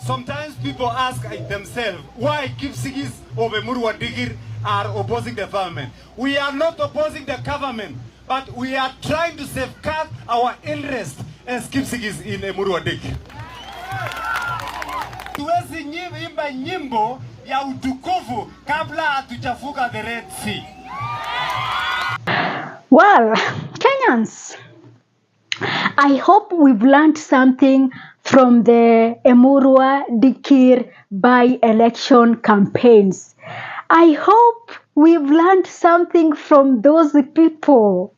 Sometimes people ask themselves why Kipsigis of Amurua Digir are opposing the government. We are not opposing the government, but we are trying to safeguard our interest as Kipsigis in Amurua Digir. Tuwezi imba nyimbo ya utukufu kabla hatujavuka the Red Sea. Well, Kenyans, I hope we've learned something from the Amurua Dikir by-election campaigns. I hope we've learned something from those people.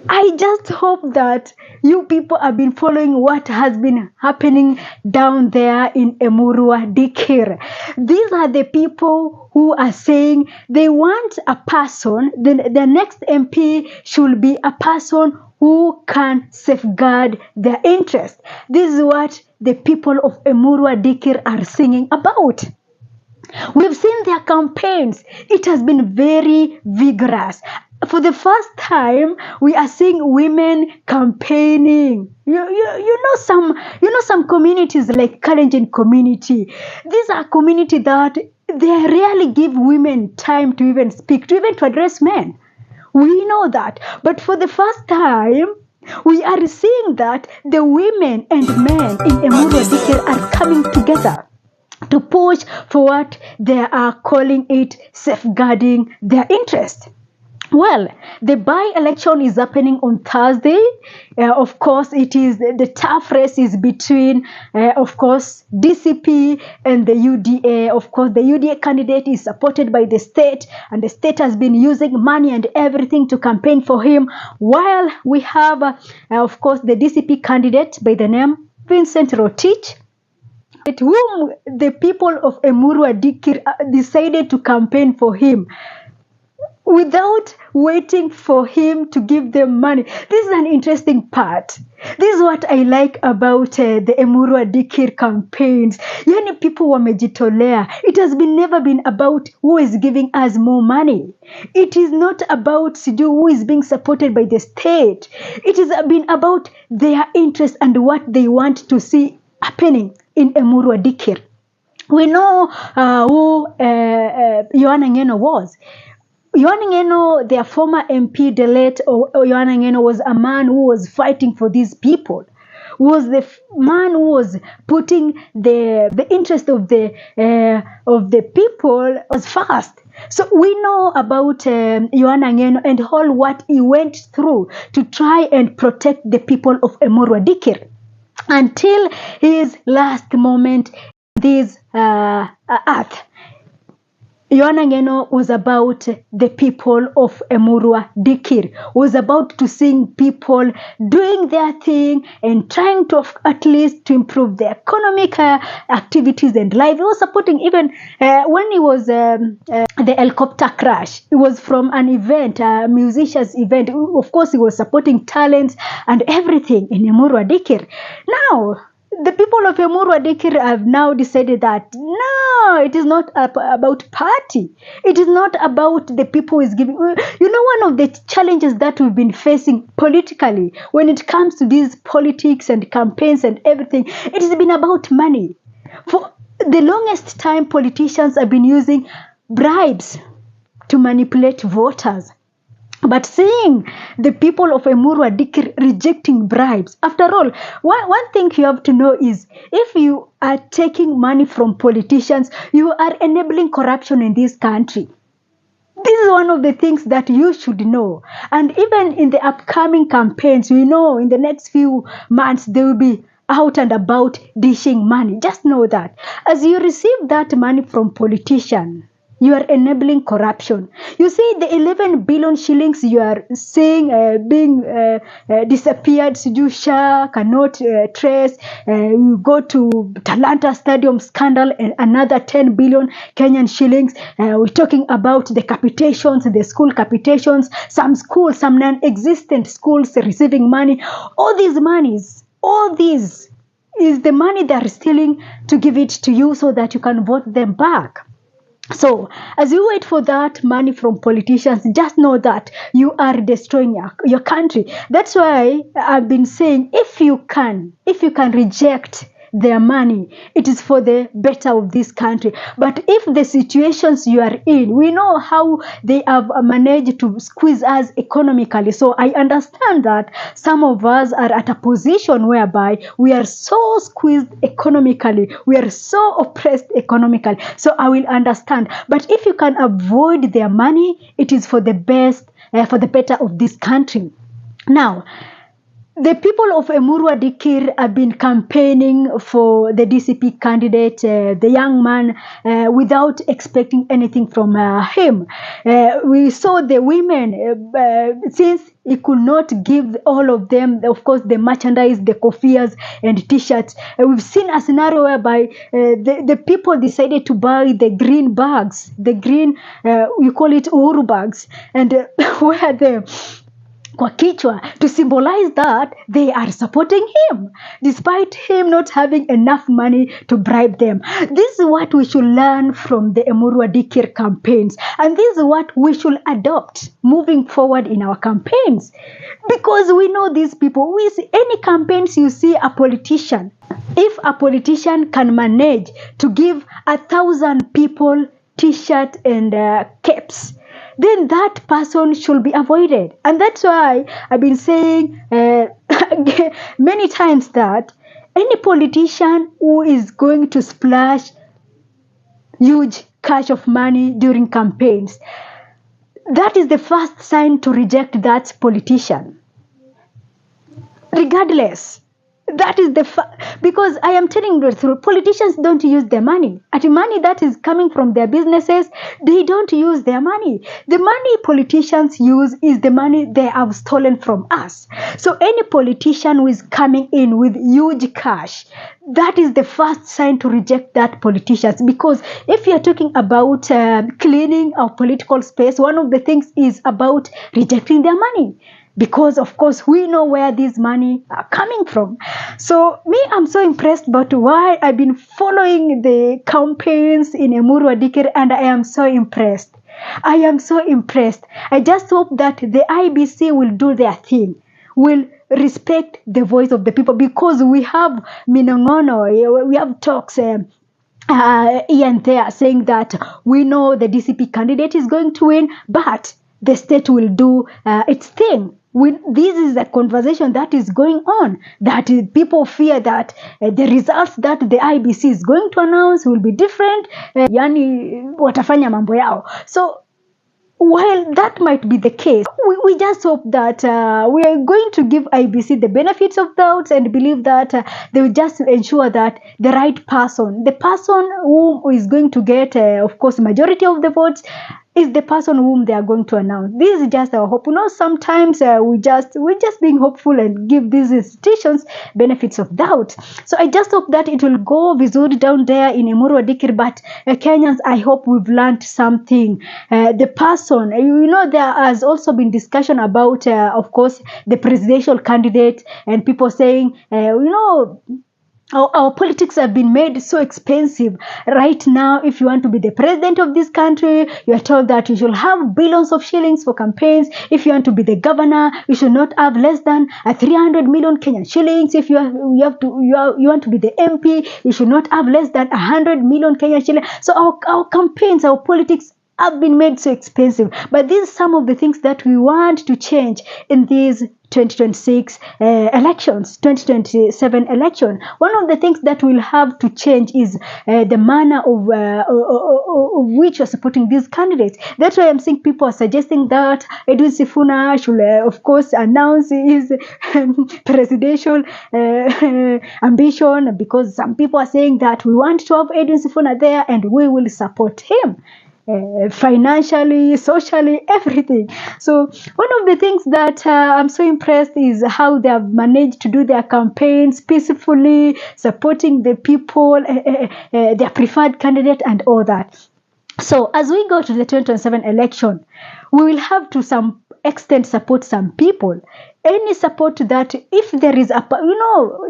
I just hope that you people have been following what has been happening down there in Amurua Dikir. These are the people who are saying they want a person, the next MP should be a person who can safeguard their interest. This is what the people of Amurua Dikir are singing about. We've seen their campaigns. It has been very vigorous. For the first time, we are seeing women campaigning. You know some communities like Kalenjin community. These are communities that they rarely give women time to even speak, to address men. We know that. But for the first time, we are seeing that the women and men in Amurua Dikir are coming together to push for what they are calling it safeguarding their interest. Well, the by-election is happening on Thursday. Of course, it is the tough race is between, of course, DCP and the UDA. Of course, the UDA candidate is supported by the state, and the state has been using money and everything to campaign for him. While we have, of course, the DCP candidate by the name Vincent Rotich, whom the people of Amurua Dikir decided to campaign for him without waiting for him to give them money. This is an interesting part. This is what I like about the Amurua Dikir campaigns. Yani people wamejitolea. It has never been about who is giving us more money. It is not about who is being supported by the state. It has been about their interest and what they want to see happening in Amurua Dikir. We know who Yohana Ngeno was. Yohana Ngeno, their former MP, the late Yohana Ngeno, was a man who was fighting for these people. Was the man who was putting the interest of the people was first. So we know about Yohana Ngeno and all what he went through to try and protect the people of Amurua Dikir until his last moment in this earth. Yohana Ngeno was about the people of Amurua Dikir, was about to see people doing their thing and trying to at least to improve their economic activities and life. He was supporting even when he was the helicopter crash. It was from an event, a musician's event. Of course, he was supporting talents and everything in Amurua Dikir. Now, the people of Amurua Dikir have now decided that no, it is not about party. It is not about the people who is giving. You know, one of the challenges that we've been facing politically when it comes to these politics and campaigns and everything, it has been about money. For the longest time, politicians have been using bribes to manipulate voters. But seeing the people of Amurua Dikir rejecting bribes, after all, one thing you have to know is if you are taking money from politicians, you are enabling corruption in this country. This is one of the things that you should know. And even in the upcoming campaigns, we know in the next few months, they will be out and about dishing money. Just know that. As you receive that money from politicians, you are enabling corruption. You see, the 11 billion shillings you are seeing being disappeared, Sujusha cannot trace. You go to Talanta Stadium scandal, another 10 billion Kenyan shillings. We're talking about the capitations, the school capitations, some schools, some non-existent schools receiving money. All these monies, all these is the money they are stealing to give it to you so that you can vote them back. So, as you wait for that money from politicians, just know that you are destroying your country. That's why I've been saying, if you can reject their money. It is for the better of this country. But if the situations you are in, we know how they have managed to squeeze us economically. So I understand that some of us are at a position whereby we are so squeezed economically, we are so oppressed economically. So I will understand. But if you can avoid their money, it is for the best, for the better of this country. Now, the people of Amurua Dikir have been campaigning for the DCP candidate, the young man, without expecting anything from him. We saw the women, since he could not give all of them, of course, the merchandise, the kofias and t-shirts. We've seen a scenario whereby the people decided to buy the green bags, the green, we call it Uhuru bags, and wear them kwa kichwa to symbolize that they are supporting him despite him not having enough money to bribe them. This is what we should learn from the Amurua Dikir campaigns, and this is what we should adopt moving forward in our campaigns, because we know these people. We see any campaigns, you see a politician, if a politician can manage to give 1,000 people t-shirt and caps, then that person should be avoided. And that's why I've been saying many times that any politician who is going to splash huge cash of money during campaigns, that is the first sign to reject that politician. Regardless. That is because I am telling you the truth, politicians don't use their money. At money that is coming from their businesses, they don't use their money. The money politicians use is the money they have stolen from us. So any politician who is coming in with huge cash, that is the first sign to reject that politicians. Because if you are talking about cleaning our political space, one of the things is about rejecting their money. Because, of course, we know where this money are coming from. So, me, I'm so impressed about why I've been following the campaigns in Amurua Dikir, and I am so impressed. I am so impressed. I just hope that the IBC will do their thing, will respect the voice of the people, because we have minongono, we have talks here and there saying that we know the DCP candidate is going to win, but the state will do its thing. This is a conversation that is going on, that people fear that the results that the IBC is going to announce will be different. Yani watafanya mambo yao. So while that might be the case, we just hope that we are going to give IBC the benefits of doubt and believe that they will just ensure that the right person, the person who is going to get, of course, majority of the votes, is the person whom they are going to announce. This is just our hope. You know, sometimes we're just being hopeful and give these institutions benefits of doubt. So I just hope that it will go vizuri down there in Amurua Dikir. But Kenyans, I hope we've learned something. The person, you know, there has also been discussion about, of course, the presidential candidate, and people saying, you know, our politics have been made so expensive. Right now, if you want to be the president of this country, you are told that you should have billions of shillings for campaigns. If you want to be the governor, you should not have less than 300 million Kenyan shillings. If you want to be the MP, you should not have less than 100 million Kenyan shillings. So our campaigns, our politics have been made so expensive. But these are some of the things that we want to change in these 2026 elections, 2027 election. One of the things that we'll have to change is the manner of which you're supporting these candidates. That's why I'm seeing people are suggesting that Edwin Sifuna should, of course, announce his presidential ambition, because some people are saying that we want to have Edwin Sifuna there and we will support him. Financially, socially, everything. So one of the things that I'm so impressed is how they have managed to do their campaigns peacefully, supporting the people, their preferred candidate and all that. So as we go to the 2027 election, we will have to some extent support some people. Any support that, if there is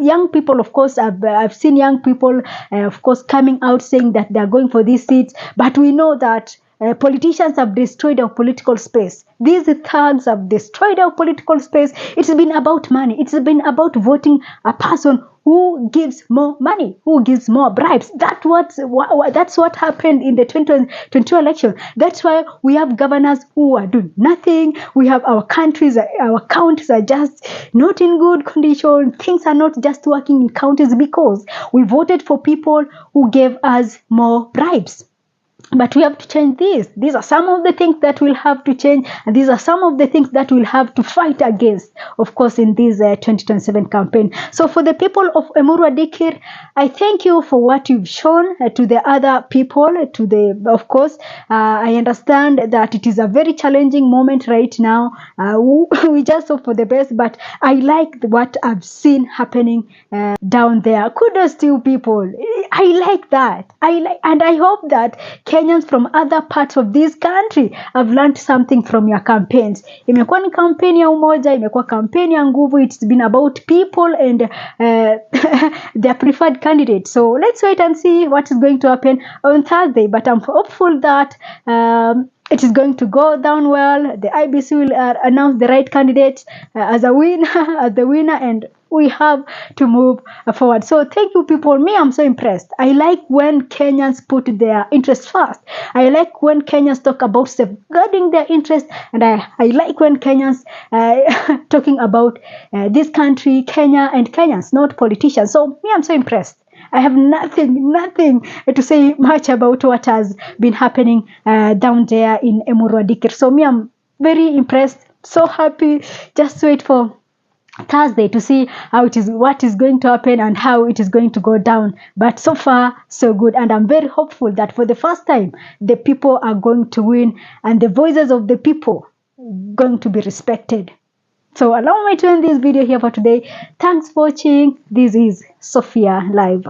young people, of course, I've seen young people, of course, coming out saying that they're going for these seats, but we know that politicians have destroyed our political space. These thugs have destroyed our political space. It's been about money. It's been about voting a person who gives more money, who gives more bribes. That's what happened in the 2022 election. That's why we have governors who are doing nothing. We have our counties are just not in good condition. Things are not just working in counties because we voted for people who gave us more bribes. But we have to change this. These are some of the things that we'll have to change, and these are some of the things that we'll have to fight against, of course, in this 2027 campaign. So for the people of Amurua Dikir, I thank you for what you've shown to the other people, of course, I understand that it is a very challenging moment right now. We just hope for the best, but I like what I've seen happening down there. Kudos to you people. I like that. And I hope that Kenyans from other parts of this country have learned something from your campaigns. Imekuwa ni kampeni ya umoja, imekuwa kampeni ya nguvu. It's been about people and their preferred candidates. So let's wait and see what is going to happen on Thursday. But I'm hopeful that it is going to go down well. The IBC will announce the right candidates as the winner, and we have to move forward. So thank you, people. Me, I'm so impressed. I like when Kenyans put their interests first. I like when Kenyans talk about safeguarding their interests, and I like when Kenyans talking about this country, Kenya, and Kenyans, not politicians. So me, I'm so impressed. I have nothing to say much about what has been happening down there in Amurua Dikir. So me, I'm very impressed, so happy. Just wait for Thursday to see what is going to happen and how it is going to go down. But so far, so good. And I'm very hopeful that for the first time, the people are going to win and the voices of the people going to be respected. So allow me to end this video here for today. Thanks for watching. This is Sophia Live.